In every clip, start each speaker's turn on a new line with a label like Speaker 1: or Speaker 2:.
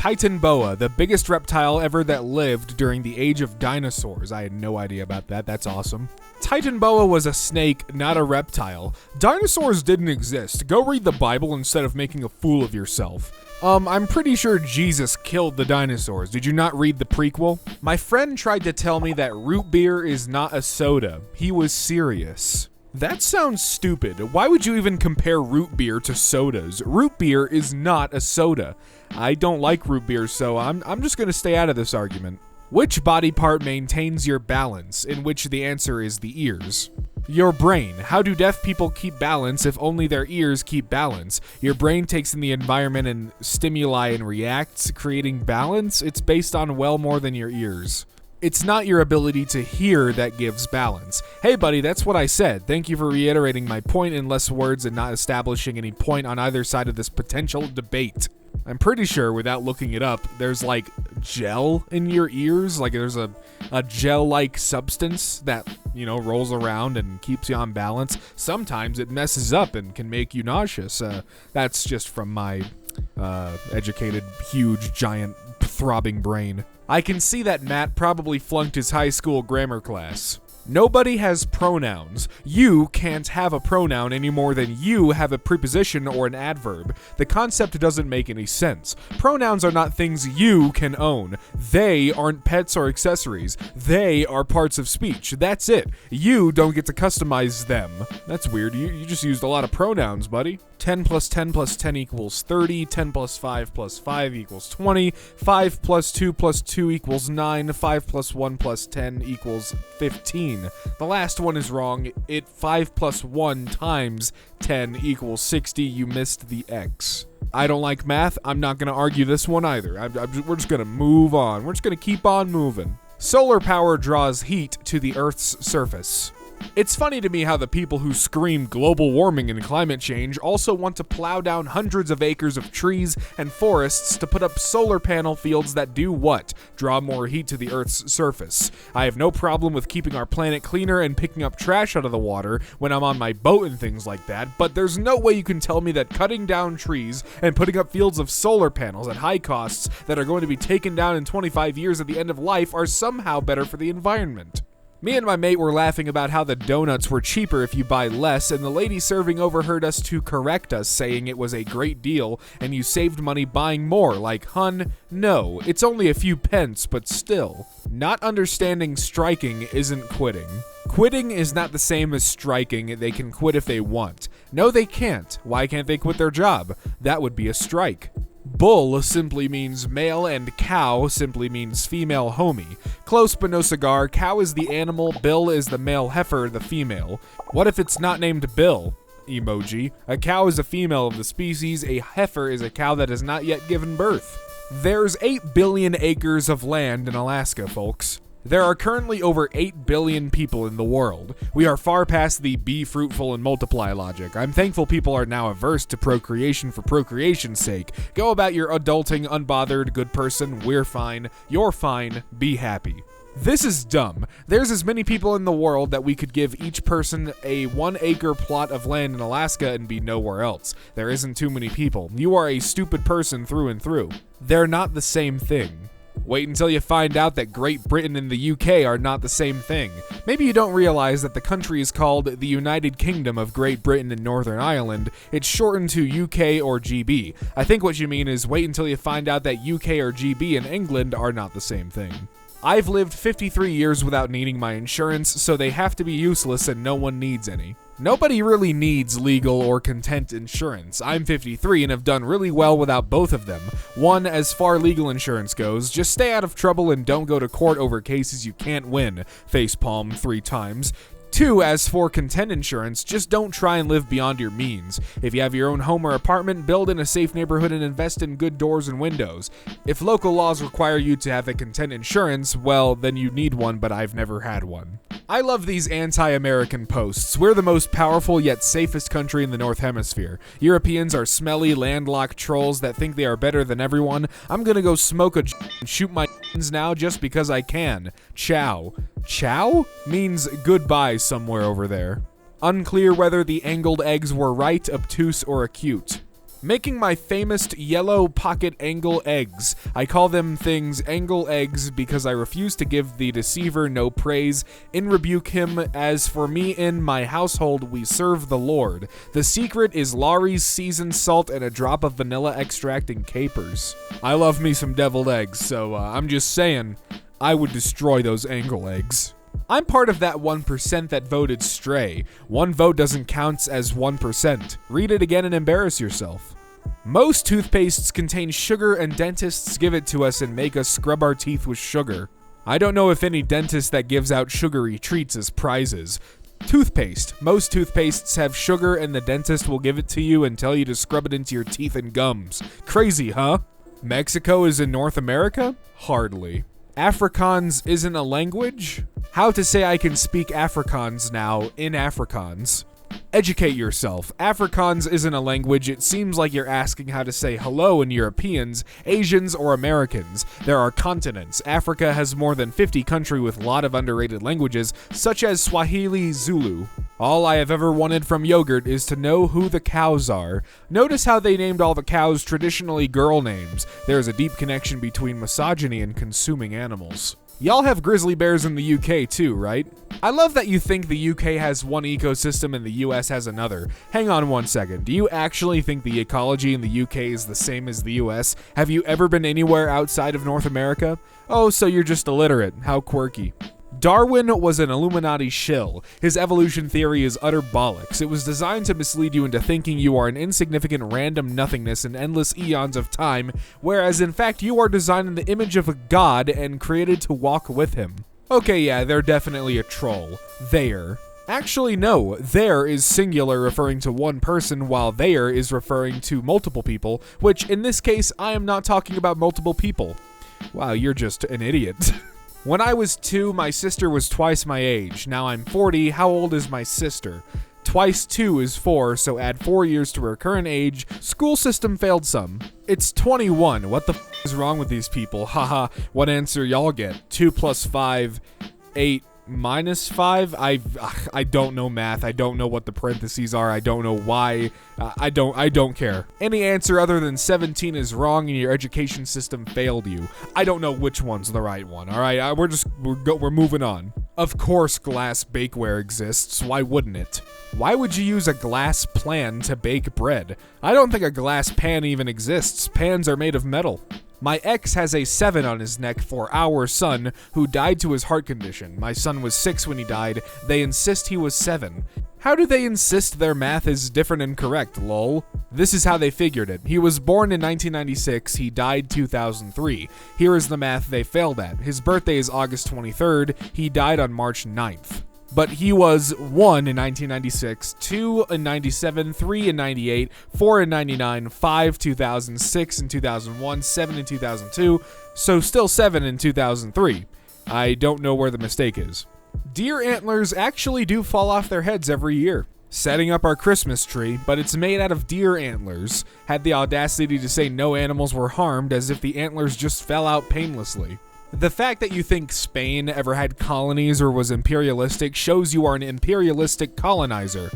Speaker 1: Titan boa, the biggest reptile ever that lived during the age of dinosaurs. I had no idea about that. That's awesome. Titan boa was a snake, not a reptile. Dinosaurs didn't exist. Go read the Bible instead of making a fool of yourself. I'm pretty sure Jesus killed the dinosaurs. Did you not read the prequel? My friend tried to tell me that root beer is not a soda. He was serious. That sounds stupid. Why would you even compare root beer to sodas? Root beer is not a soda. I don't like root beer, so I'm just gonna stay out of this argument. Which body part maintains your balance? In which the answer is the ears. Your brain. How do deaf people keep balance if only their ears keep balance? Your brain takes in the environment and stimuli and reacts, creating balance. It's based on well more than your ears. It's not your ability to hear that gives balance. Hey buddy, that's what I said. Thank you for reiterating my point in less words and not establishing any point on either side of this potential debate. I'm pretty sure, without looking it up, there's like gel in your ears. Like there's a gel-like substance that, rolls around and keeps you on balance. Sometimes it messes up and can make you nauseous. That's just from my educated, huge, giant, throbbing brain. I can see that Matt probably flunked his high school grammar class. Nobody has pronouns. You can't have a pronoun any more than you have a preposition or an adverb. The concept doesn't make any sense. Pronouns are not things you can own. They aren't pets or accessories. They are parts of speech. That's it. You don't get to customize them. That's weird. You just used a lot of pronouns, buddy. 10 plus 10 plus 10 equals 30. 10 plus 5 plus 5 equals 20. 5 plus 2 plus 2 equals 9. 5 plus 1 plus 10 equals 15. The last one is wrong. 5 plus 1 times 10 equals 60. You missed the X. I don't like math. I'm not going to argue this one either. We're just going to move on. We're just going to keep on moving. Solar power draws heat to the Earth's surface. It's funny to me how the people who scream global warming and climate change also want to plow down hundreds of acres of trees and forests to put up solar panel fields that do what? Draw more heat to the Earth's surface. I have no problem with keeping our planet cleaner and picking up trash out of the water when I'm on my boat and things like that, but there's no way you can tell me that cutting down trees and putting up fields of solar panels at high costs that are going to be taken down in 25 years at the end of life are somehow better for the environment. Me and my mate were laughing about how the donuts were cheaper if you buy less, and the lady serving overheard us to correct us, saying it was a great deal and you saved money buying more. Like, hun, no, it's only a few pence, but still. Not understanding striking isn't quitting. Quitting is not the same as striking. They can quit if they want. No, they can't. Why can't they quit their job? That would be a strike. Bull simply means male and cow simply means female homie. Close but no cigar. Cow is the animal, Bill is the male heifer, the female. What if it's not named Bill? Emoji. A cow is a female of the species. A heifer is a cow that has not yet given birth. There's 8 billion acres of land in Alaska, folks. There are currently over 8 billion people in the world. We are far past the be fruitful and multiply logic. I'm thankful people are now averse to procreation for procreation's sake. Go about your adulting unbothered, good person. We're fine. You're fine. Be happy. This is dumb. There's as many people in the world that we could give each person a 1-acre plot of land in Alaska and be nowhere else. There isn't too many people. You are a stupid person through and through. They're not the same thing. Wait until you find out that Great Britain and the UK are not the same thing. Maybe you don't realize that the country is called the United Kingdom of Great Britain and Northern Ireland. It's shortened to UK or GB. I think what you mean is wait until you find out that UK or GB and England are not the same thing. I've lived 53 years without needing my insurance, so they have to be useless and no one needs any. Nobody really needs legal or content insurance. I'm 53 and have done really well without both of them. One, as far legal insurance goes, just stay out of trouble and don't go to court over cases you can't win. Facepalm 3 times. 2, as for content insurance, just don't try and live beyond your means. If you have your own home or apartment, build in a safe neighborhood and invest in good doors and windows. If local laws require you to have a content insurance, well, then you need one, but I've never had one. I love these anti-American posts. We're the most powerful yet safest country in the North Hemisphere. Europeans are smelly, landlocked trolls that think they are better than everyone. I'm gonna go smoke a and shoot my now just because I can. Ciao. Ciao? Means goodbye somewhere over there. Unclear whether the angled eggs were right, obtuse, or acute. Making my famous yellow pocket angle eggs. I call them things angle eggs because I refuse to give the deceiver no praise. In rebuke him, as for me in my household we serve the Lord. The secret is Laurie's seasoned salt and a drop of vanilla extract and capers. I love me some deviled eggs, so I'm just saying, I would destroy those angle eggs. I'm part of that 1% that voted stray. One vote doesn't count as 1%. Read it again and embarrass yourself. Most toothpastes contain sugar and dentists give it to us and make us scrub our teeth with sugar. I don't know if any dentist that gives out sugary treats as prizes. Toothpaste. Most toothpastes have sugar and the dentist will give it to you and tell you to scrub it into your teeth and gums. Crazy, huh? Mexico is in North America? Hardly. Afrikaans isn't a language? How to say I can speak Afrikaans now in Afrikaans. Educate yourself. Afrikaans isn't a language. It seems like you're asking how to say hello in Europeans, Asians, or Americans. There are continents. Africa has more than 50 countries with a lot of underrated languages, such as Swahili, Zulu. All I have ever wanted from yogurt is to know who the cows are. Notice how they named all the cows traditionally girl names. There is a deep connection between misogyny and consuming animals. Y'all have grizzly bears in the UK too, right? I love that you think the UK has one ecosystem and the US has another. Hang on one second. Do you actually think the ecology in the UK is the same as the US? Have you ever been anywhere outside of North America? Oh, so you're just illiterate. How quirky. Darwin was an Illuminati shill. His evolution theory is utter bollocks. It was designed to mislead you into thinking you are an insignificant random nothingness in endless eons of time, whereas in fact you are designed in the image of a god and created to walk with him. Okay, yeah, they're definitely a troll. There. Actually, no. There is singular referring to one person, while there is referring to multiple people, which in this case, I am not talking about multiple people. Wow, you're just an idiot. When I was 2, my sister was twice my age. Now I'm 40, how old is my sister? Twice 2 is 4, so add 4 years to her current age. School system failed some. It's 21. What the f is wrong with these people? Haha, what answer y'all get? 2 plus 5, 8 minus 5? I don't know math. I don't know what the parentheses are. I don't know why. I don't care. Any answer other than 17 is wrong and your education system failed you. I don't know which one's the right one. All right, we're moving on. Of course glass bakeware exists. Why wouldn't it? Why would you use a glass pan to bake bread? I don't think a glass pan even exists. Pans are made of metal. My ex has a 7 on his neck for our son, who died to his heart condition. My son was 6 when he died. They insist he was 7. How do they insist their math is different and correct, lol? This is how they figured it. He was born in 1996, he died 2003. Here is the math they failed at. His birthday is August 23rd, he died on March 9th. But he was 1 in 1996, 2 in 97, 3 in 98, 4 in 99, 5 2006 and 2001, 7 in 2002, so still 7 in 2003. I don't know where the mistake is. Deer antlers actually do fall off their heads every year. Setting up our Christmas tree, but it's made out of deer antlers. Had the audacity to say no animals were harmed as if the antlers just fell out painlessly. The fact that you think Spain ever had colonies or was imperialistic shows you are an imperialistic colonizer.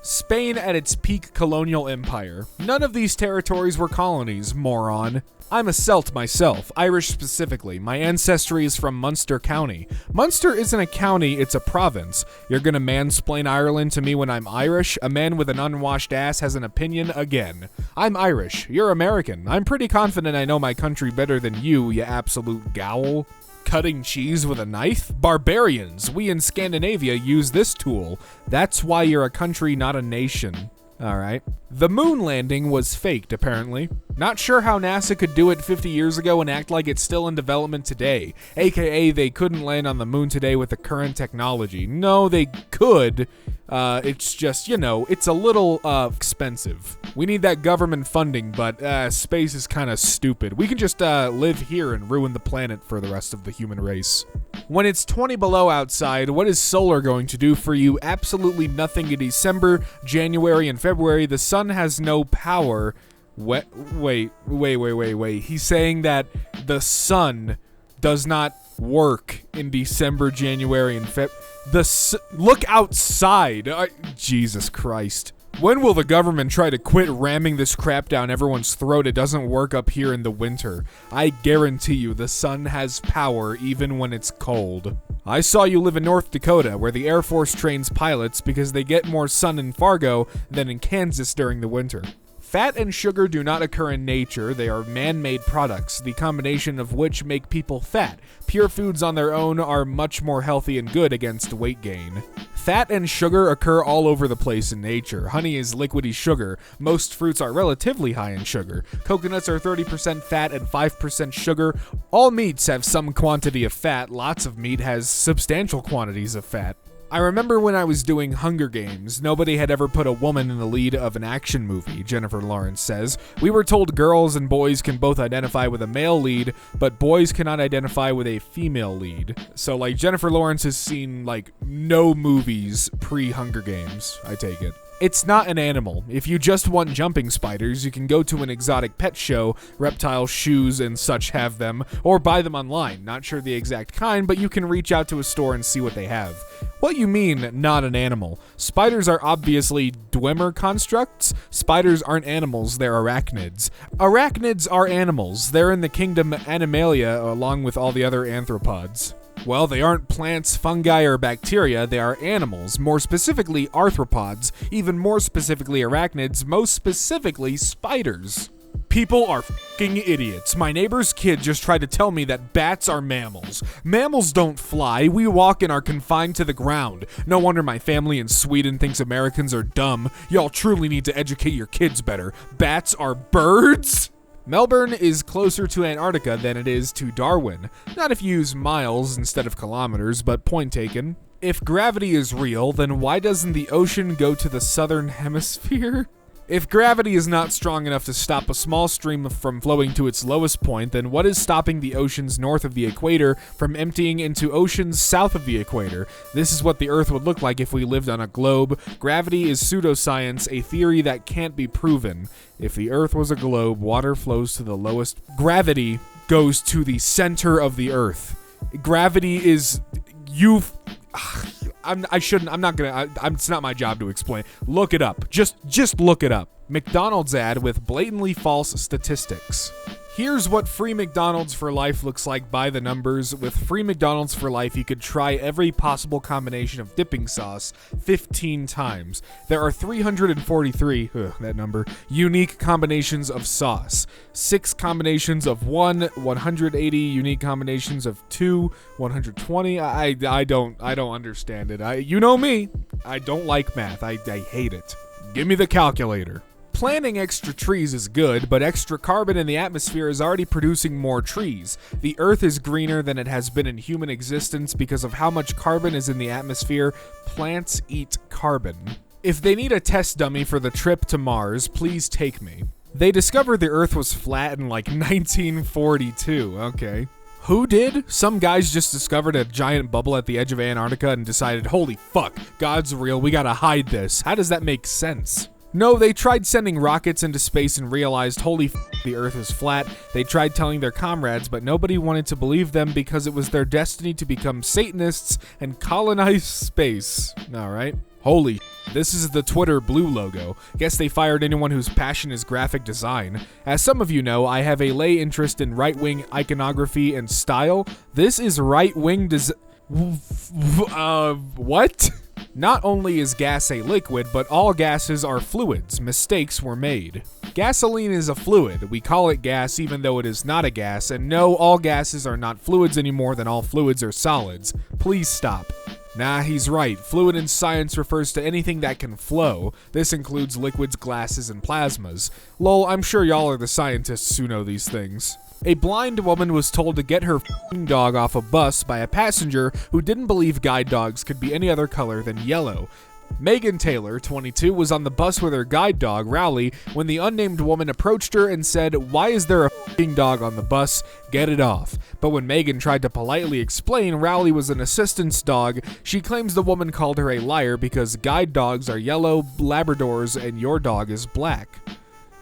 Speaker 1: Spain at its peak colonial empire. None of these territories were colonies, moron. I'm a Celt myself, Irish specifically. My ancestry is from Munster County. Munster isn't a county, it's a province. You're gonna mansplain Ireland to me when I'm Irish? A man with an unwashed ass has an opinion again. I'm Irish. You're American. I'm pretty confident I know my country better than you absolute gowl. Cutting cheese with a knife? Barbarians. We in Scandinavia use this tool. That's why you're a country, not a nation. Alright. The moon landing was faked, apparently. Not sure how NASA could do it 50 years ago and act like it's still in development today. AKA, they couldn't land on the moon today with the current technology. No, they could. It's just, it's a little expensive. We need that government funding, but space is kind of stupid. We can just live here and ruin the planet for the rest of the human race. When it's 20 below outside, what is solar going to do for you? Absolutely nothing in December, January, and February. The sun has no power. Wait. He's saying that the does not work in December, January, and Feb. Look outside. Jesus Christ. When will the government try to quit ramming this crap down everyone's throat? It doesn't work up here in the winter. I guarantee you the sun has power even when it's cold. I saw you live in North Dakota, where the Air Force trains pilots because they get more sun in Fargo than in Kansas during the winter. Fat and sugar do not occur in nature. They are man-made products, the combination of which make people fat. Pure foods on their own are much more healthy and good against weight gain. Fat and sugar occur all over the place in nature. Honey is liquidy sugar. Most fruits are relatively high in sugar. Coconuts are 30% fat and 5% sugar. All meats have some quantity of fat. Lots of meat has substantial quantities of fat. I remember when I was doing Hunger Games, nobody had ever put a woman in the lead of an action movie, Jennifer Lawrence says. We were told girls and boys can both identify with a male lead, but boys cannot identify with a female lead. So, like, Jennifer Lawrence has seen, like, no movies pre-Hunger Games, I take it. It's not an animal. If you just want jumping spiders, you can go to an exotic pet show, reptile shoes and such have them, or buy them online. Not sure the exact kind, but you can reach out to a store and see what they have. What you mean, not an animal? Spiders are obviously Dwemer constructs. Spiders aren't animals, they're arachnids. Arachnids are animals. They're in the kingdom Animalia along with all the other arthropods. Well, they aren't plants, fungi, or bacteria, they are animals, more specifically arthropods, even more specifically arachnids, most specifically spiders. People are fucking idiots. My neighbor's kid just tried to tell me that bats are mammals. Mammals don't fly, we walk and are confined to the ground. No wonder my family in Sweden thinks Americans are dumb. Y'all truly need to educate your kids better. Bats are birds? Melbourne is closer to Antarctica than it is to Darwin. Not if you use miles instead of kilometers, but point taken. If gravity is real, then why doesn't the ocean go to the southern hemisphere? If gravity is not strong enough to stop a small stream from flowing to its lowest point, then what is stopping the oceans north of the equator from emptying into oceans south of the equator? This is what the Earth would look like if we lived on a globe. Gravity is pseudoscience, a theory that can't be proven. If the Earth was a globe, water flows to the lowest. Gravity goes to the center of the Earth. Gravity is... it's not my job to explain. Look it up. Just look it up. McDonald's ad with blatantly false statistics. Here's what free McDonald's for life looks like by the numbers. With free McDonald's for life, you could try every possible combination of dipping sauce 15 times. There are 343, that number, unique combinations of sauce. 6 combinations of 1, 180 unique combinations of 2, 120. I don't understand it. You know me. I don't like math. I hate it. Give me the calculator. Planting extra trees is good, but extra carbon in the atmosphere is already producing more trees. The Earth is greener than it has been in human existence because of how much carbon is in the atmosphere. Plants eat carbon. If they need a test dummy for the trip to Mars, please take me. They discovered the Earth was flat in like 1942. Okay. Who did? Some guys just discovered a giant bubble at the edge of Antarctica and decided, holy fuck, God's real, we gotta hide this. How does that make sense? No, they tried sending rockets into space and realized, holy f***, the Earth is flat. They tried telling their comrades, but nobody wanted to believe them because it was their destiny to become Satanists and colonize space. Alright. Holy shit, this is the Twitter blue logo. Guess they fired anyone whose passion is graphic design. As some of you know, I have a lay interest in right-wing iconography and style. This is right-wing what? Not only is gas a liquid, but all gases are fluids. Mistakes were made. Gasoline is a fluid. We call it gas even though it is not a gas, and no, all gases are not fluids any more than all fluids are solids. Please stop. Nah, he's right. Fluid in science refers to anything that can flow. This includes liquids, gases, and plasmas. Lol, I'm sure y'all are the scientists who know these things. A blind woman was told to get her f***ing dog off a bus by a passenger who didn't believe guide dogs could be any other color than yellow. Megan Taylor, 22, was on the bus with her guide dog, Rowley, when the unnamed woman approached her and said, "Why is there a f***ing dog on the bus? Get it off." But when Megan tried to politely explain Rowley was an assistance dog, she claims the woman called her a liar because guide dogs are yellow Labradors and your dog is black.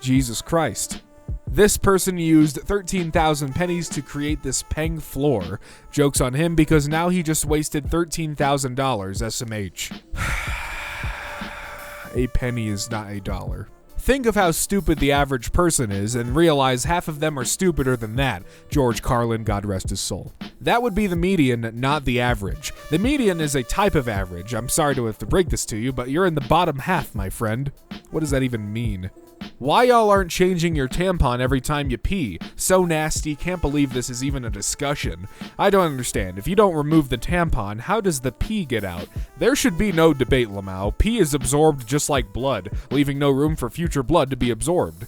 Speaker 1: Jesus Christ. This person used 13,000 pennies to create this Peng floor. Joke's on him because now he just wasted $13,000 SMH. a penny is not a dollar. Think of how stupid the average person is and realize half of them are stupider than that. George Carlin, God rest his soul. That would be the median, not the average. The median is a type of average. I'm sorry to have to break this to you, but you're in the bottom half, my friend. What does that even mean? Why y'all aren't changing your tampon every time you pee? So nasty, can't believe this is even a discussion. I don't understand. If you don't remove the tampon, how does the pee get out? There should be no debate, Lamau. Pee is absorbed just like blood, leaving no room for future blood to be absorbed.